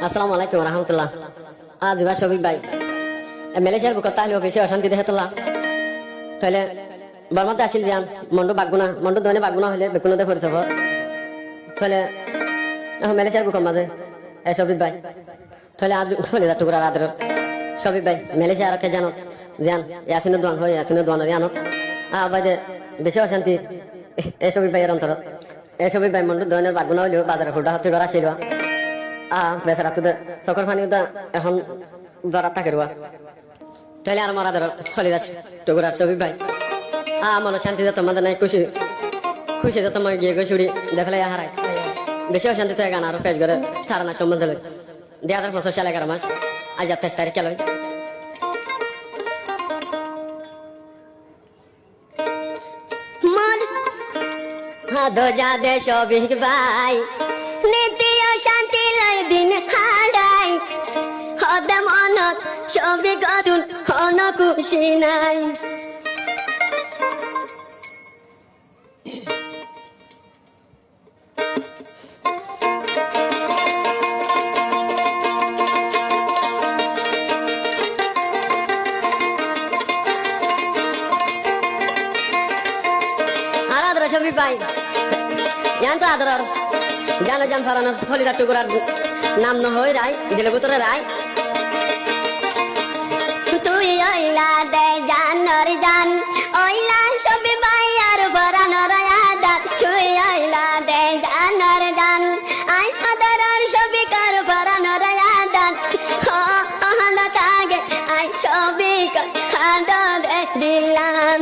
আসসালামু আলাইকুম রহমতুল্লাহ। আজ বা শফিক ভাই মালয়েশিয়ার বুকত তাহলে বেশি অশান্তি দেখে তোলা তাহলে বর্মাতে আসিল যান মন্ডু বাগুনা মন্ডু দোনে বাগুনা হলে বেকুনতে পরিচব তাহলে মালয়েশিয়ার বুকর মাঝে শফিক ভাই তাহলে আজ হলে যা টুকরা আদর শফিক ভাই মালয়েশিয়া আর কে জানো জান ইয়াসিনের দোয়ান হয় ইয়াসিনের দোয়ানের আনত বাইদে বেশি অশান্তি শফিক ভাইয়ের অন্তর শফিক ভাই মন্ডু দোনের বাগুনা হইলেও বাজারে ফুটা হাতে করা আসিল বেচারা তুদের চকর পানি এখন জরাত থাকে রুয়া তাহলে আর মারা ধরো খলিদাস টুকুরার শফিক ভাই মনে শান্তি যে তোমাদের নাই খুশি খুশি যে তোমার গিয়ে গেছুড়ি দেখলে হারাই বেশি অশান্তি তো গান আরো পেশ করে ধারণা সম্বন্ধে লই 2025 সালে 11 মাস আজ 28 তারিখে লই দোজা দে শফিক ভাই নীতি অশান্তি লাই দিন হারাই হদে মনত শফিক অতুল হন খুশি নাই শফিক ভাই জান তো আদর জানো জান ফারানোর ফলিদা টুকুরার নাম ন হই রাই দিলে গুতরে রাই তুই ওইলা দে জানর জান ওইলা শফিক ভাই আর ফারানোর আদাত তুই ওইলা দে জানর জান আই আদর শফিক আর ফারানোর আদাত ও হানা কাগে আই শফিক হাদা দে দিলাম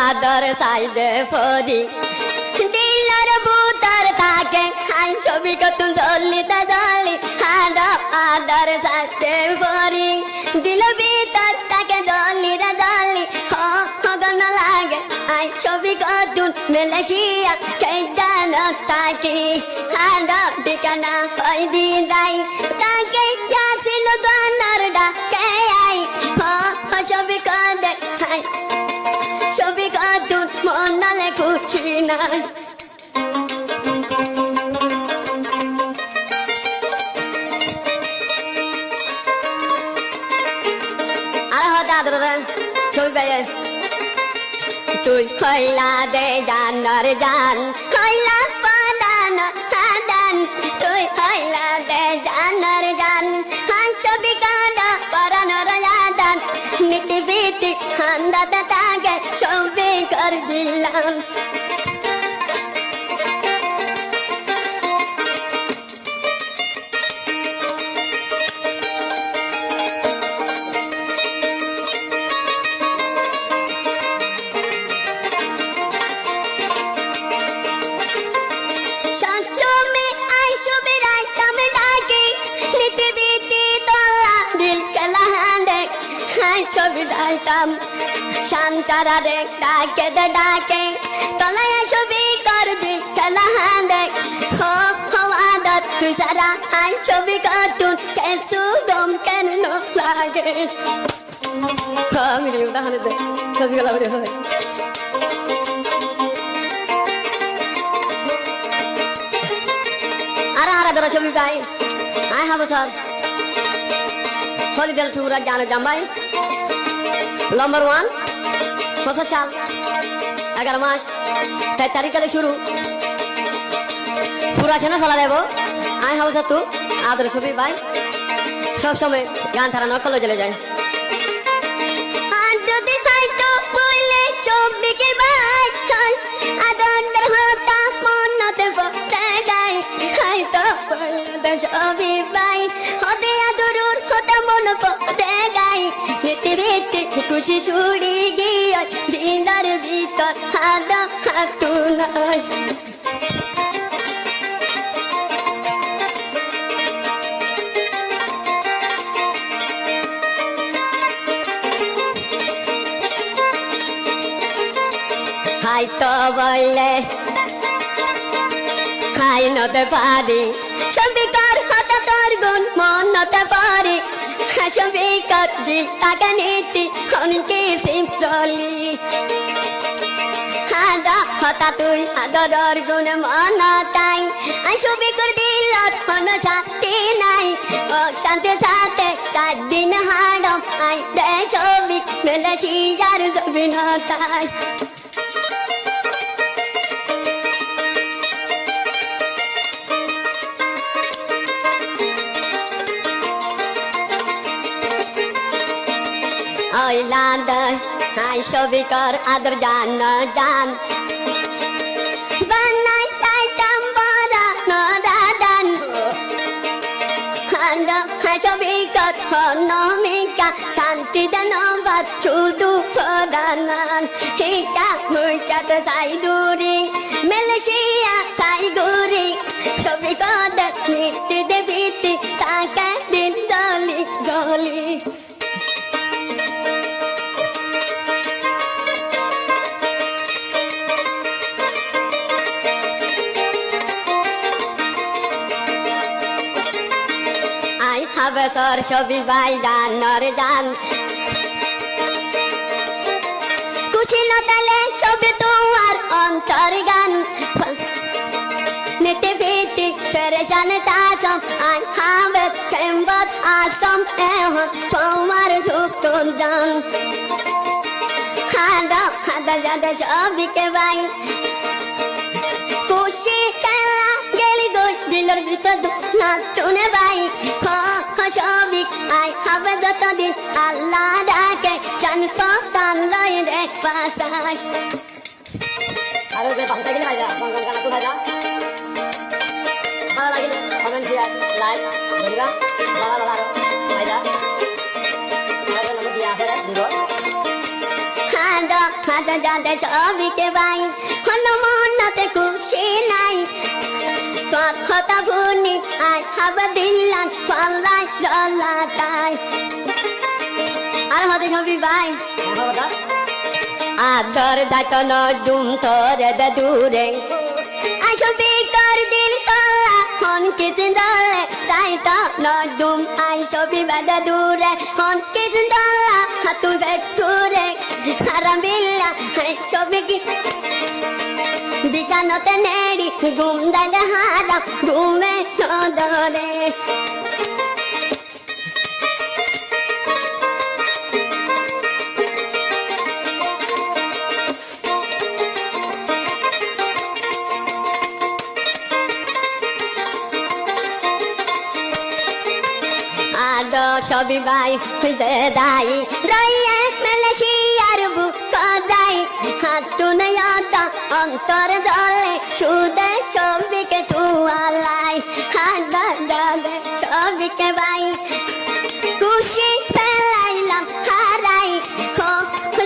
আদর সাইডে ফরি দিলার বুতার থাকে হাই ছবি কত জলিতে জলি আদর সাইডে ফরি দিল ভিতর থাকে জলি রে জলি হগন লাগে আই ছবি কত মালয়েশিয়া কেদান থাকি ঠিকানা কই দি দাই তাকে যাছিল গানার ডাকে আই ছবি কত হাই শফিক অতুল মনালে খুশি নাই আর হতে আদর শফিক ভাই তুই খয়লা দে জানার জান খয়লা পাদান খাদান তুই খয়লা দে জানার জান হান শফিক আদা পরানোর আদান নীতি ভিত্তি খান্দাতে তাকে শফিক আর দিলাম ছবি ডাইতাম শান্তারা রে ডাকে দে ডাকে তলায় ছবি কর দি খেলা দে হো আদত তুই সারা আই ছবি কাটুন কেসু দম কেন লাগে আমি উদাহরণ দে ছবি গলা বলে হয় আর ধরা ছবি গাই আই হাবো স্যার হলি দিল টুরা জানো জামাই নম্বর 1 25 সাল 11 মাস 4 তারিখ থেকে শুরু পুরা ছেনা ফলা দেব আই হাউস তু আদর শফিক ভাই সব সময় গান তারা নকল চলে যায় যদি তাই তো বলে শফিক ভাই আদর হতা মনতে বসে গাই হাই তো বলে শফিক ভাই হতে আদরুর হতা মন পড়ে গাই নীতি ভিত্তি খুশি সুড়ি গিয়ে দিদার ভিতর হাদা হাতুনাই খাই তো বললে খাই নতে পারি শফিকার হাতে তোর গুণ মন নতে পারি শফিক দি টাকা নীতি খনকে সিমলি হাদা হতা তুই আদর গুণ মনতাই ছবি করে দিল কোন শান্তি নাই ও শান্তি সাথে 4 দিন হাডম আই দে ছবি মেলে সিজার ছবি নতাই ওই লাদার হাই ছবি কর আদর জান জান বানাই তাইতাম বড় নদাদান হাই ছবি কর নমিকা শান্তি দানবাদ শুধু প্রদান হিকা মুইকাত সাই দূরি মেলেশিয়া সাই গুরি ছবি কর নিতে দেবিতি তাকে দিল জলি জলি হবে তোর ছবি ভাই জানর জান খুশি নতালে ছবি তোমার অন্তর গান নিতে ভিটি পেরেশান তাসম আই হবে কেমবত আসম এখন তোমার যুক্ত জান হাদা হাদা জাদা ছবিকে ভাই খুশি খেলা গেলি গই দিলর ভিতর না শুনে ভাই ছবি আই হবে যতদিন আল্লাহ ডাকে জানতো কান লই দেখ পাশাই আরে যে বাংলা গেলে ভাইরা কোন গানা কোন ভাইরা ভালো লাগিলে কমেন্ট দিয়া লাইক দিবা ভালো লাগলো ভাইরা আরে নাম দিয়া আছে দিব হাদা হাদা জাদা ছবিকে ভাই হনুমানতে খুশি নাই তোর কথা ভুনি আই হবে দিলান পাল্লাই জ্বলাতাই আর হতে ছবি ভাই আদর দাকন দুম তোরে দূরে আই ছবি কর দিল কলা হন কিসিন দলে তাই তো নদুম আই ছবি বাদা দূরে হন কিসিন দলা হাতু ভেটুরে হারাম বিল্লা আই ছবি কি বিছানতে নেড়ি ঘুম দাইলে হারাম ঘুমে নদরে আদো ছবি ভাই হইতে দাই রইয়ে মেলেশিয়ার বুক দাই হাতু নয়তা অন্তর জলে সুদে ছবিকে তুয়ালাই হাদা দাদে ছবিকে ভাই খুশি ফেলাইলাম হারাই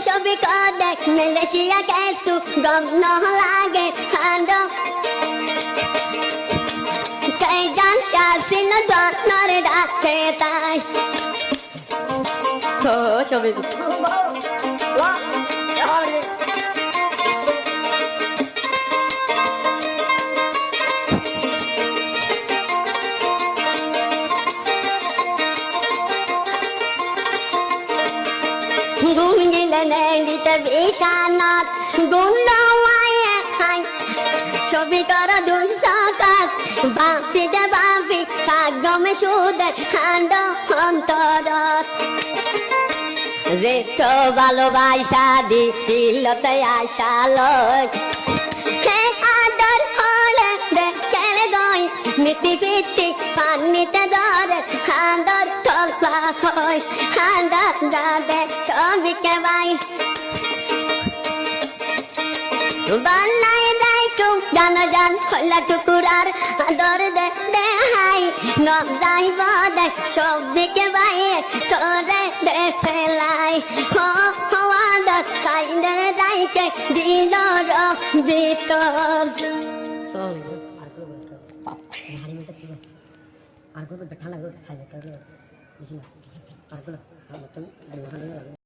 ছবি কদে মেলেশিয়া গেছু গম ন লাগে হাদো কে জান কাসিন দনর ডাকে তাই ও ছবি ঘুম গিলে নেড়িতে বিছানাত গুন্ড মায়ে খাই ছবি কর দুই সাকাত বাঁচিতে বাপি কাগমে সুদে খান্ড অন্তরত যেত ভালোবাসা দিলতে আশা লয় হে আদর হলে দেখেলে গই মিটি পিটি পানিতে ধরে খান্দর তলপা হয় খান্দা যাবে ছবিকে ভাই বানাই দেয় তু জান জান হলা টুকুরার আদর দে দে হাই ন যাইব দে ছবিকে ভাই তোরে দে ফেলাই হো হো আদর সাইডে যাইকে দিল ভিতর সরি আর করে বলতে হাড়ি মধ্যে কি আর করে ঠান্ডা করে সাইড করে বেশি না আর করে মতন